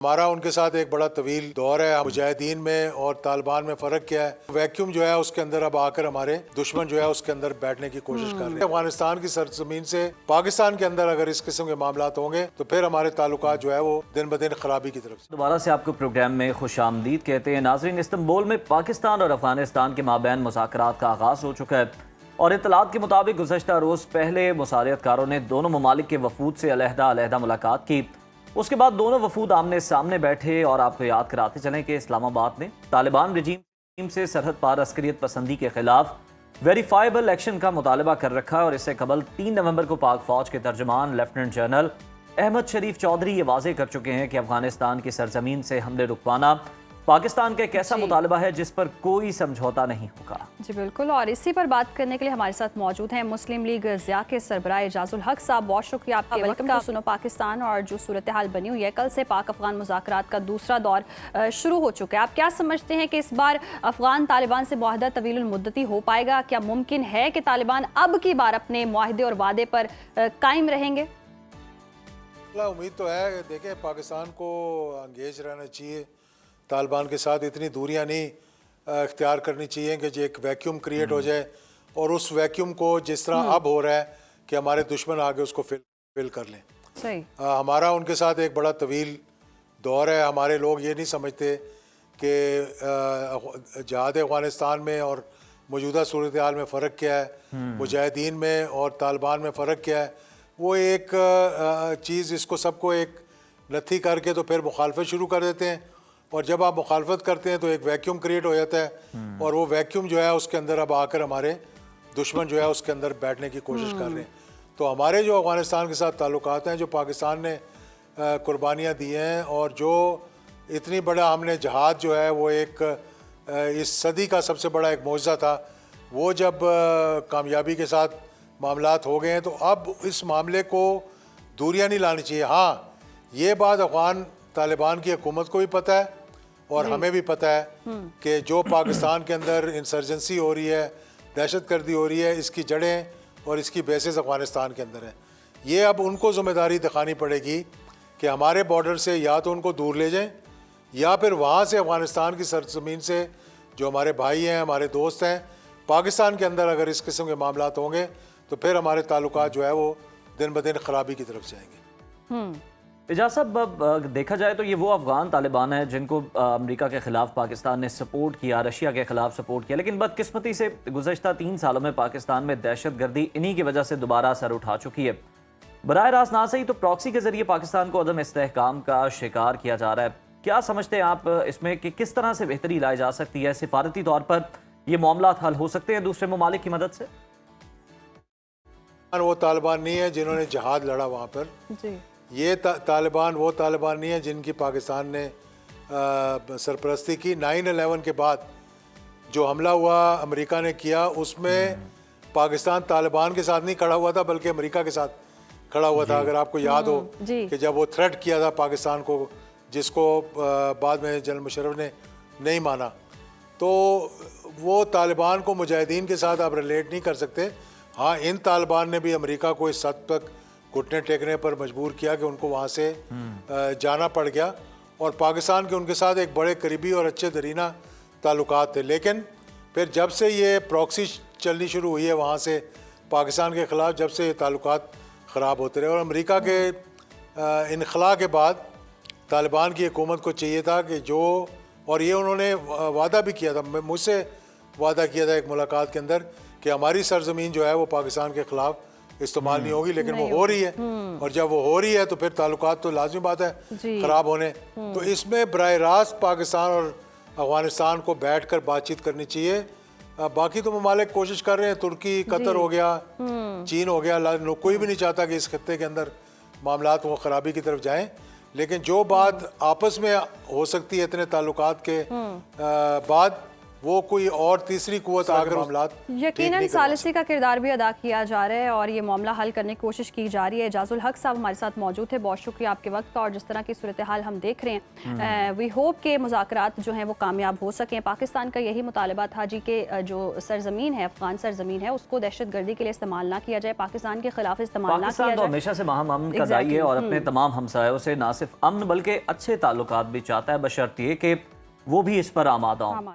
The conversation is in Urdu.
ہمارا ان کے ساتھ ایک بڑا طویل دور ہے مجاہدین میں اور طالبان میں فرق کیا ہے. ویکیوم جو ہے اس کے اندر اب آ کر ہمارے دشمن جو ہے اس کے اندر بیٹھنے کی کوشش کر رہے ہیں. افغانستان کی سرزمین سے پاکستان کے اندر اگر اس قسم کے معاملات ہوں گے تو پھر ہمارے تعلقات جو ہے وہ دن بدن خرابی کی طرف. دوبارہ سے آپ کو پروگرام میں خوش آمدید کہتے ہیں. ناظرین، استنبول میں پاکستان اور افغانستان کے مابین مذاکرات کا آغاز ہو چکا ہے اور اطلاعات کے مطابق گزشتہ روز پہلے مصالحت کاروں نے دونوں ممالک کے وفود سے علیحدہ ملاقات کی. اس کے بعد دونوں وفود آمنے سامنے بیٹھے اور آپ کو یاد کراتے چلیں کہ اسلام آباد نے طالبان رجیم سے سرحد پار عسکریت پسندی کے خلاف ویریفائبل ایکشن کا مطالبہ کر رکھا ہے اور اس سے قبل 3 نومبر کو پاک فوج کے ترجمان لیفٹیننٹ جنرل احمد شریف چودھری یہ واضح کر چکے ہیں کہ افغانستان کی سرزمین سے حملے رکوانا پاکستان کا ایک ایسا مطالبہ ہے جس پر کوئی سمجھوتا نہیں ہوگا. جی بالکل، اور اسی پر بات کرنے کے لیے ہمارے ساتھ موجود ہیں مسلم لیگ ضیاء کے سربراہ اعجاز الحق صاحب. بہت شکریہ آپ کے وقت کا. سنو پاکستان اور جو صورتحال بنی ہوئی ہے، کل سے پاک افغان مذاکرات کا دوسرا دور شروع ہو چکا ہے. آپ کیا سمجھتے ہیں کہ اس بار افغان طالبان سے معاہدہ طویل المدتی ہو پائے گا؟ کیا ممکن ہے کہ طالبان اب کی بار اپنے معاہدے اور وعدے پر قائم رہیں گے؟ امید تو ہے. دیکھیں، پاکستان کو انگیج رہنا چاہیے، طالبان کے ساتھ اتنی دوریاں نہیں اختیار کرنی چاہیے کہ جو ایک ویکیوم کریٹ ہو جائے اور اس ویکیوم کو جس طرح اب ہو رہا ہے کہ ہمارے دشمن آگے اس کو فل کر لیں. صحیح. ہمارا ان کے ساتھ ایک بڑا طویل دور ہے. ہمارے لوگ یہ نہیں سمجھتے کہ جہاد افغانستان میں اور موجودہ صورتحال میں فرق کیا ہے، مجاہدین میں اور طالبان میں فرق کیا ہے. وہ ایک چیز اس کو سب کو ایک نتھی کر کے تو پھر مخالفت شروع کر دیتے ہیں، اور جب آپ مخالفت کرتے ہیں تو ایک ویکیوم کریٹ ہو جاتا ہے اور وہ ویکیوم جو ہے اس کے اندر اب آ کر ہمارے دشمن جو ہے اس کے اندر بیٹھنے کی کوشش کر رہے ہیں. تو ہمارے جو افغانستان کے ساتھ تعلقات ہیں، جو پاکستان نے قربانیاں دی ہیں اور جو اتنی بڑا ہم نے جہاد جو ہے وہ ایک اس صدی کا سب سے بڑا ایک معجزہ تھا، وہ جب کامیابی کے ساتھ معاملات ہو گئے ہیں تو اب اس معاملے کو دوریاں نہیں لانی چاہیے. ہاں، یہ بات افغان طالبان کی حکومت کو بھی پتہ ہے اور ہمیں بھی پتہ ہے کہ جو پاکستان کے اندر انسرجنسی ہو رہی ہے، دہشت گردی ہو رہی ہے، اس کی جڑیں اور اس کی بیسز افغانستان کے اندر ہیں. یہ اب ان کو ذمہ داری دکھانی پڑے گی کہ ہمارے بارڈر سے یا تو ان کو دور لے جائیں یا پھر وہاں سے افغانستان کی سرزمین سے جو ہمارے بھائی ہیں، ہمارے دوست ہیں، پاکستان کے اندر اگر اس قسم کے معاملات ہوں گے تو پھر ہمارے تعلقات جو ہے وہ دن بدن خرابی کی طرف جائیں گے. اعجاز صاحب، اب دیکھا جائے تو یہ وہ افغان طالبان ہیں جن کو امریکہ کے خلاف پاکستان نے سپورٹ کیا، رشیا کے خلاف سپورٹ کیا، لیکن بدقسمتی سے گزشتہ 3 سالوں میں پاکستان میں دہشت گردی انہی کی وجہ سے دوبارہ سر اٹھا چکی ہے. براہ راست نہ صحیح تو پراکسی کے ذریعے پاکستان کو عدم استحکام کا شکار کیا جا رہا ہے. کیا سمجھتے ہیں آپ اس میں کہ کس طرح سے بہتری لائی جا سکتی ہے؟ سفارتی طور پر یہ معاملات حل ہو سکتے ہیں دوسرے ممالک کی مدد سے؟ وہ طالبان نہیں ہے جنہوں نے جہاد لڑا وہاں پر. جی. یہ طالبان وہ طالبان نہیں ہے جن کی پاکستان نے سرپرستی کی. 9/11 کے بعد جو حملہ ہوا امریکہ نے کیا، اس میں پاکستان طالبان کے ساتھ نہیں کھڑا ہوا تھا بلکہ امریکہ کے ساتھ کھڑا ہوا تھا. اگر آپ کو یاد ہو کہ جب وہ تھریٹ کیا تھا پاکستان کو، جس کو بعد میں جنرل مشرف نے نہیں مانا، تو وہ طالبان کو مجاہدین کے ساتھ آپ ریلیٹ نہیں کر سکتے. ہاں، ان طالبان نے بھی امریکہ کو اس حد تک گھٹنے ٹیکنے پر مجبور کیا کہ ان کو وہاں سے جانا پڑ گیا، اور پاکستان کے ان کے ساتھ ایک بڑے قریبی اور اچھے درینہ تعلقات تھے. لیکن پھر جب سے یہ پراکسی چلنی شروع ہوئی ہے وہاں سے پاکستان کے خلاف، جب سے یہ تعلقات خراب ہوتے رہے، اور امریکہ کے انخلاء کے بعد طالبان کی حکومت کو چاہیے تھا کہ جو، اور یہ انہوں نے وعدہ بھی کیا تھا، مجھ سے وعدہ کیا تھا ایک ملاقات کے اندر کہ ہماری سرزمین جو ہے وہ پاکستان کے خلاف استعمال نہیں ہوگی، لیکن وہ ہو رہی ہے. اور جب وہ ہو رہی ہے تو پھر تعلقات تو لازمی بات ہے خراب ہونے. تو اس میں براہ راست پاکستان اور افغانستان کو بیٹھ کر بات چیت کرنی چاہیے. باقی تو ممالک کوشش کر رہے ہیں، ترکی، قطر ہو گیا، چین ہو گیا، کوئی بھی نہیں چاہتا کہ اس خطے کے اندر معاملات وہ خرابی کی طرف جائیں. لیکن جو بات آپس میں ہو سکتی ہے اتنے تعلقات کے بعد، وہ کوئی اور تیسری قوت آگر معاملات یقیناً ثالثی کا کردار بھی ادا کیا جا رہا ہے اور یہ معاملہ حل کرنے کی کوشش کی جا رہی ہے. اعجاز الحق صاحب ہمارے ساتھ موجود تھے, بہت شکریہ آپ کے وقت کا, اور جس طرح کی صورتحال ہم دیکھ رہے ہیں وی ہوپ کہ مذاکرات جو ہیں وہ کامیاب ہو سکیں. پاکستان کا یہی مطالبہ تھا جی کہ جو سرزمین ہے, افغان سرزمین ہے, اس کو دہشت گردی کے لیے استعمال نہ کیا جائے, پاکستان کے خلاف استعمال نہ کیا پاکستان تو جائے. ہمیشہ سے باہم امن کا داعی ہے اور اپنے تمام ہمسایوں سے نہ صرف امن بلکہ اچھے تعلقات بھی چاہتا ہے, بشرط یہ کہ وہ بھی اس پر آمادہ ہوں.